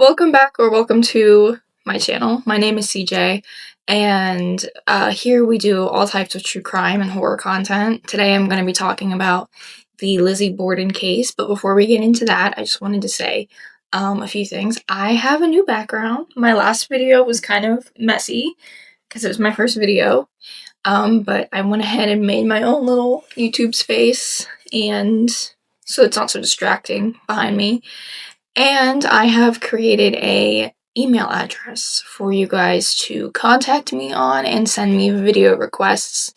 Welcome back or welcome to my channel. My name is CJ, and here we do all types of true crime and horror content. Today I'm going to be talking about the Lizzie Borden case, but before we get into that, I just wanted to say a few things. I have a new background. My last video was kind of messy because it was my first video, but I went ahead and made my own little YouTube space, and so it's not so distracting behind me. And I have created a email address for you guys to contact me on and send me video requests.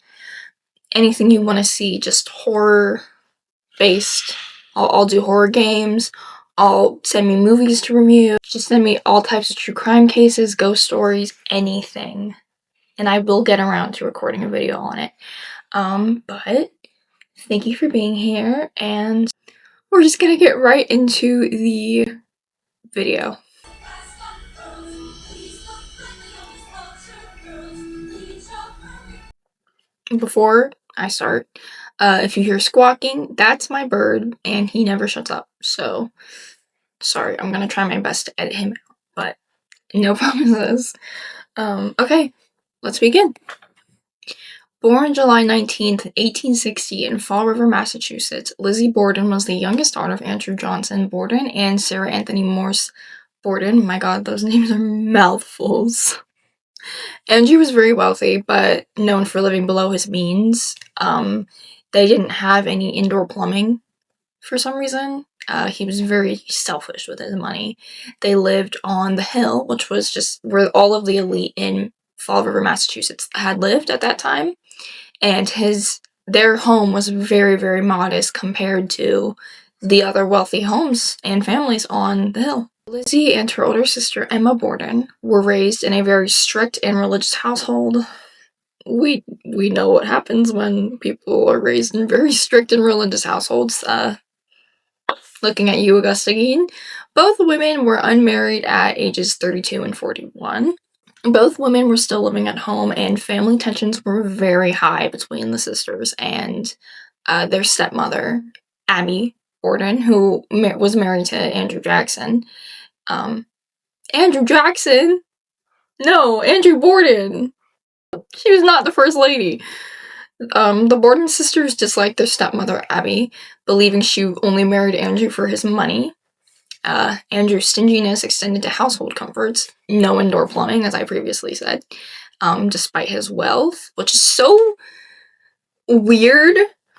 Anything you want to see, just horror based. I'll do horror games. I'll send me movies to review. Just send me all types of true crime cases, ghost stories, anything. And I will get around to recording a video on it. But thank you for being here, and we're just gonna get right into the video. Before I start, if you hear squawking, that's my bird, and he never shuts up, so sorry. I'm gonna try my best to edit him out, but no promises. Okay, let's begin. Born July 19th, 1860 in Fall River, Massachusetts, Lizzie Borden was the youngest daughter of Andrew Johnson Borden and Sarah Anthony Morse Borden. My god, those names are mouthfuls. Andrew was very wealthy, but known for living below his means. They didn't have any indoor plumbing for some reason. He was very selfish with his money. They lived on the hill, which was just where all of the elite in Fall River, Massachusetts had lived at that time. And their home was very, very modest compared to the other wealthy homes and families on the hill. Lizzie and her older sister Emma Borden were raised in a very strict and religious household. We know what happens when people are raised in very strict and religious households. Looking at you, Augusta Gein. Both women were unmarried at ages 32 and 41. Both women were still living at home, and family tensions were very high between the sisters and their stepmother, Abby Borden, who was married to Andrew Jackson. Andrew Jackson? No, Andrew Borden! She was not the first lady. The Borden sisters disliked their stepmother, Abby, believing she only married Andrew for his money. Andrew's stinginess extended to household comforts, no indoor plumbing, as I previously said, despite his wealth, which is so weird.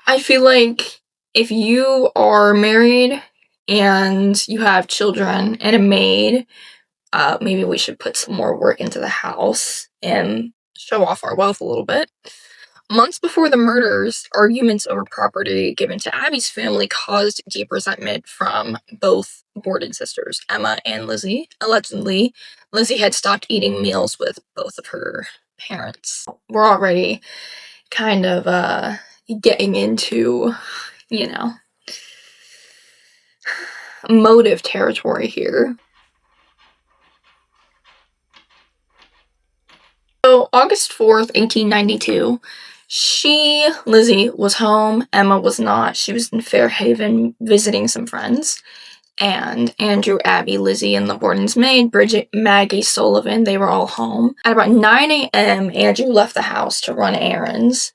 I feel like if you are married and you have children and a maid, maybe we should put some more work into the house and show off our wealth a little bit. Months before the murders, arguments over property given to Abby's family caused deep resentment from both Borden sisters, Emma and Lizzie. Allegedly, Lizzie had stopped eating meals with both of her parents. We're already kind of getting into, motive territory here. So, August 4th, 1892, Lizzie, was home. Emma was not. She was in Fairhaven visiting some friends. And Andrew, Abby, Lizzie, and the Borden's maid, Bridget, Maggie Sullivan, they were all home. At about 9 a.m., Andrew left the house to run errands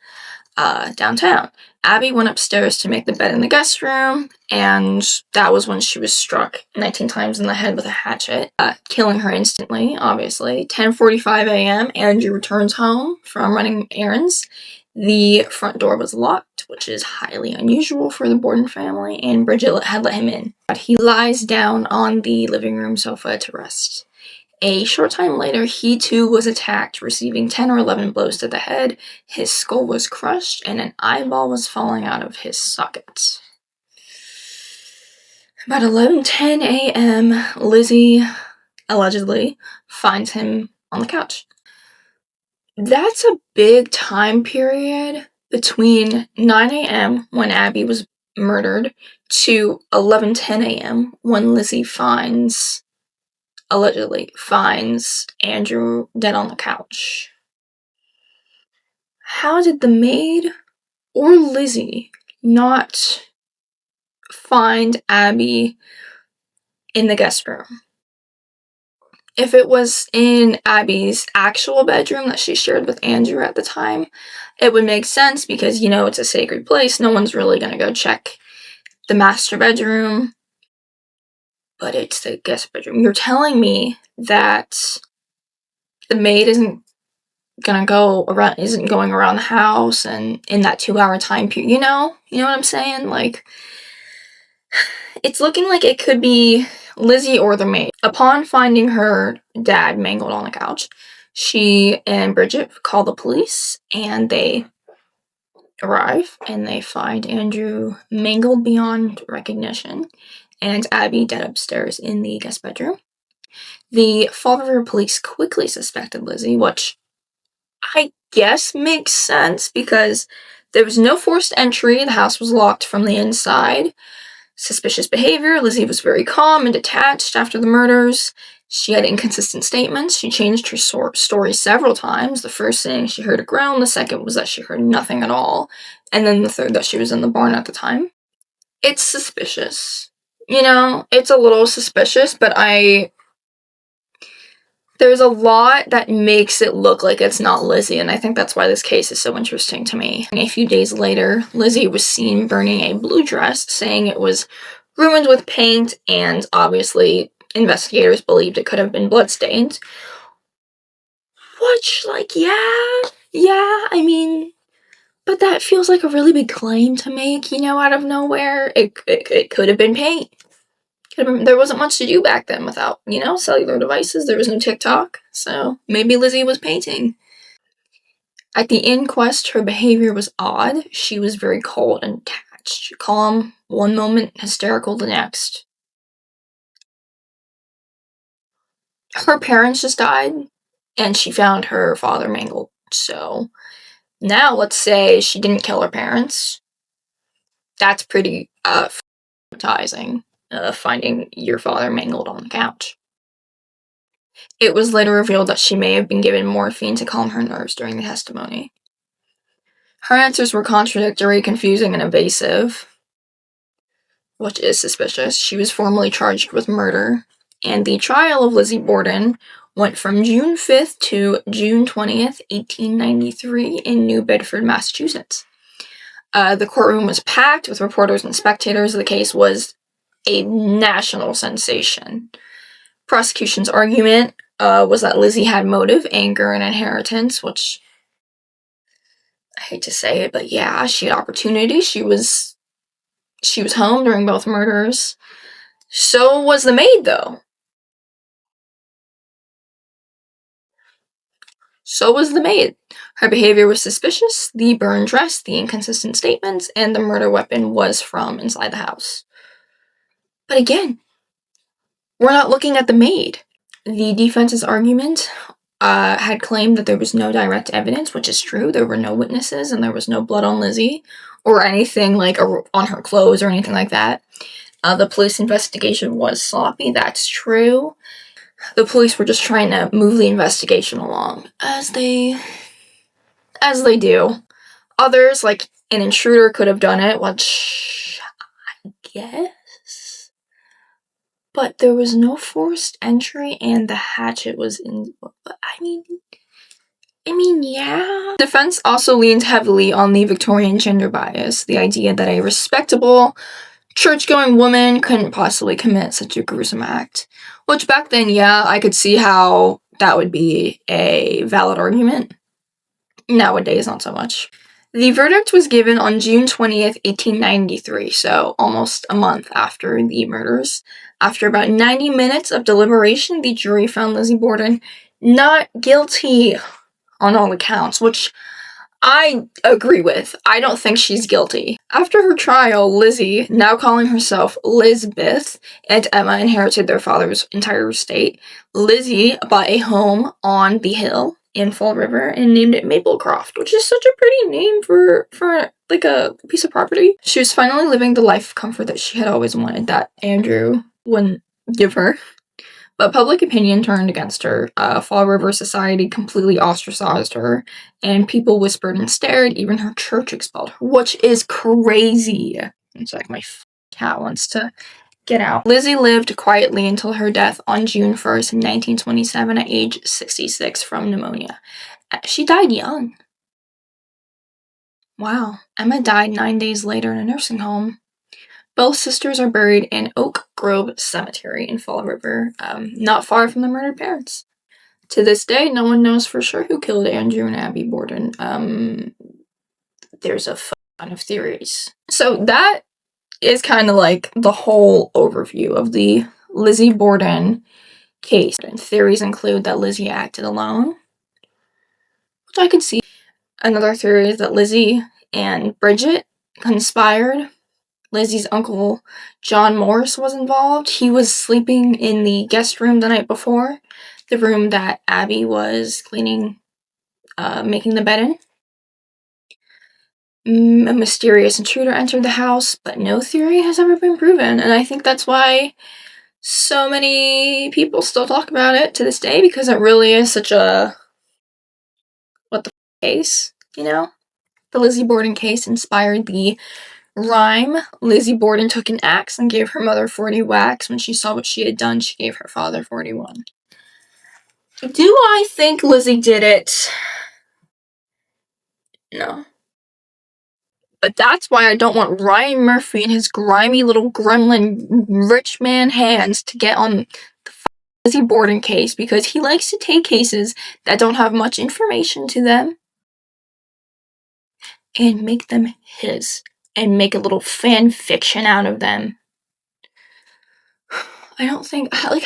downtown. Abby went upstairs to make the bed in the guest room, and that was when she was struck 19 times in the head with a hatchet, killing her instantly, obviously. 10:45 a.m., Andrew returns home from running errands. The front door was locked, which is highly unusual for the Borden family, and Bridget had let him in. But he lies down on the living room sofa to rest. A short time later, he too was attacked, receiving 10 or 11 blows to the head. His skull was crushed, and an eyeball was falling out of his socket. About 11:10 a.m., Lizzie, allegedly, finds him on the couch. That's a big time period between 9 a.m., when Abby was murdered, to 11:10 a.m., when Lizzie allegedly finds Andrew dead on the couch. How did the maid or Lizzie not find Abby in the guest room? If it was in Abby's actual bedroom that she shared with Andrew at the time, it would make sense because, you know, it's a sacred place. No one's really going to go check the master bedroom. But it's the guest bedroom. You're telling me that the maid isn't going around the house and in that 2-hour time period, you know what I'm saying? Like, it's looking like it could be Lizzie or the maid. Upon finding her dad mangled on the couch, she and Bridget call the police, and they arrive, and they find Andrew mangled beyond recognition, and Abby dead upstairs in the guest bedroom. The Fall River police quickly suspected Lizzie, which I guess makes sense because there was no forced entry, the house was locked from the inside. Suspicious behavior. Lizzie was very calm and detached after the murders. She had inconsistent statements. She changed her story several times. The first saying she heard a groan, the second was that she heard nothing at all, and then the third that she was in the barn at the time. It's suspicious. You know, it's a little suspicious, but there's a lot that makes it look like it's not Lizzie, and I think that's why this case is so interesting to me. A few days later, Lizzie was seen burning a blue dress, saying it was ruined with paint, and obviously investigators believed it could have been bloodstained. Which, like, yeah, I mean, but that feels like a really big claim to make, you know, out of nowhere. It could have been paint. There wasn't much to do back then without, you know, cellular devices. There was no TikTok, so maybe Lizzie was painting. At the inquest, her behavior was odd. She was very cold and detached, calm one moment, hysterical the next. Her parents just died, and she found her father mangled. So now let's say she didn't kill her parents. That's pretty traumatizing, finding your father mangled on the couch. It was later revealed that she may have been given morphine to calm her nerves during the testimony. Her answers were contradictory, confusing, and evasive, which is suspicious. She was formally charged with murder, and the trial of Lizzie Borden went from June 5th to June 20th, 1893 in New Bedford, Massachusetts. The courtroom was packed with reporters and spectators. The case was a national sensation. Prosecution's argument was that Lizzie had motive, anger, and inheritance, which I hate to say it, but yeah, she had opportunity. She was home during both murders. So was the maid, though. So was the maid. Her behavior was suspicious. The burned dress, the inconsistent statements, and the murder weapon was from inside the house. But again, we're not looking at the maid. The defense's argument had claimed that there was no direct evidence, which is true. There were no witnesses, and there was no blood on Lizzie, or anything like on her clothes or anything like that. The police investigation was sloppy, that's true. The police were just trying to move the investigation along, as they do. Others, like an intruder, could have done it, which I guess. But there was no forced entry, and the hatchet was in. I mean, yeah. Defense also leaned heavily on the Victorian gender bias, the idea that a respectable, church-going woman couldn't possibly commit such a gruesome act. Which back then, yeah, I could see how that would be a valid argument. Nowadays, not so much. The verdict was given on June 20th, 1893, so almost a month after the murders. After about 90 minutes of deliberation, the jury found Lizzie Borden not guilty on all accounts, which I agree with. I don't think she's guilty. After her trial, Lizzie, now calling herself Lizbeth, and Emma inherited their father's entire estate. Lizzie bought a home on the hill in Fall River and named it Maplecroft, which is such a pretty name for like a piece of property. She was finally living the life of comfort that she had always wanted, that Andrew wouldn't give her. But public opinion turned against her. Fall River society completely ostracized her, and people whispered and stared. Even her church expelled her, which is crazy. It's like my cat wants to Get out. Lizzie lived quietly until her death on June 1st, 1927, at age 66 from pneumonia. She died young. Wow. Emma died 9 days later in a nursing home. Both sisters are buried in Oak Grove Cemetery in Fall River, not far from the murdered parents. To this day, no one knows for sure who killed Andrew and Abby Borden. There's a ton of theories. So that is kind of like the whole overview of the Lizzie Borden case. And theories include that Lizzie acted alone, which I could see. Another theory is that Lizzie and Bridget conspired. Lizzie's uncle, John Morris, was involved. He was sleeping in the guest room the night before, the room that Abby was cleaning, making the bed in. A mysterious intruder entered the house, but no theory has ever been proven, and I think that's why so many people still talk about it to this day, because it really is such a what the case, you know? The Lizzie Borden case inspired the rhyme. Lizzie Borden took an axe and gave her mother 40 whacks. When she saw what she had done, she gave her father 41. Do I think Lizzie did it? No. But that's why I don't want Ryan Murphy and his grimy little gremlin rich man hands to get on the Lizzie Borden case, because he likes to take cases that don't have much information to them and make them his, and make a little fan fiction out of them. I don't think, how is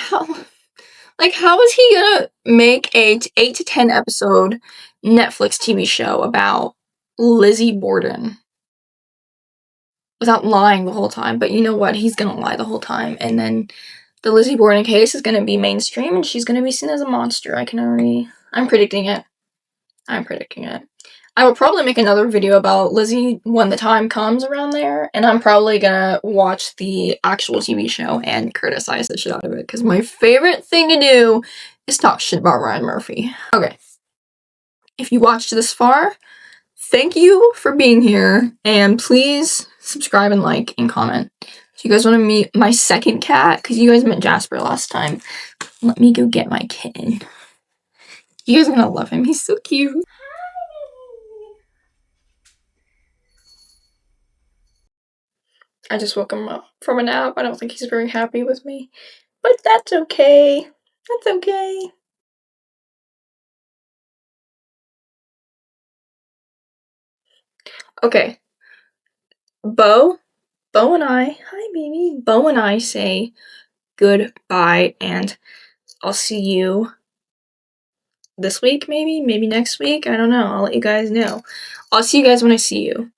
he gonna make a 8 to 10 episode Netflix TV show about Lizzie Borden without lying the whole time? But you know what? He's gonna lie the whole time, and then the Lizzie Borden case is gonna be mainstream, and she's gonna be seen as a monster. I'm predicting it. I will probably make another video about Lizzie when the time comes around there, and I'm probably gonna watch the actual TV show and criticize the shit out of it, because my favorite thing to do is talk shit about Ryan Murphy. Okay. If you watched this far, thank you for being here, and please subscribe and like and comment. If you guys want to meet my second cat, because you guys met Jasper last time, let me go get my kitten. You guys are gonna love him. He's so cute. I just woke him up from a nap. I don't think he's very happy with me, but that's okay. That's okay. Okay. Bo and I, hi baby. Bo and I say goodbye, and I'll see you this week, maybe next week. I don't know. I'll let you guys know. I'll see you guys when I see you.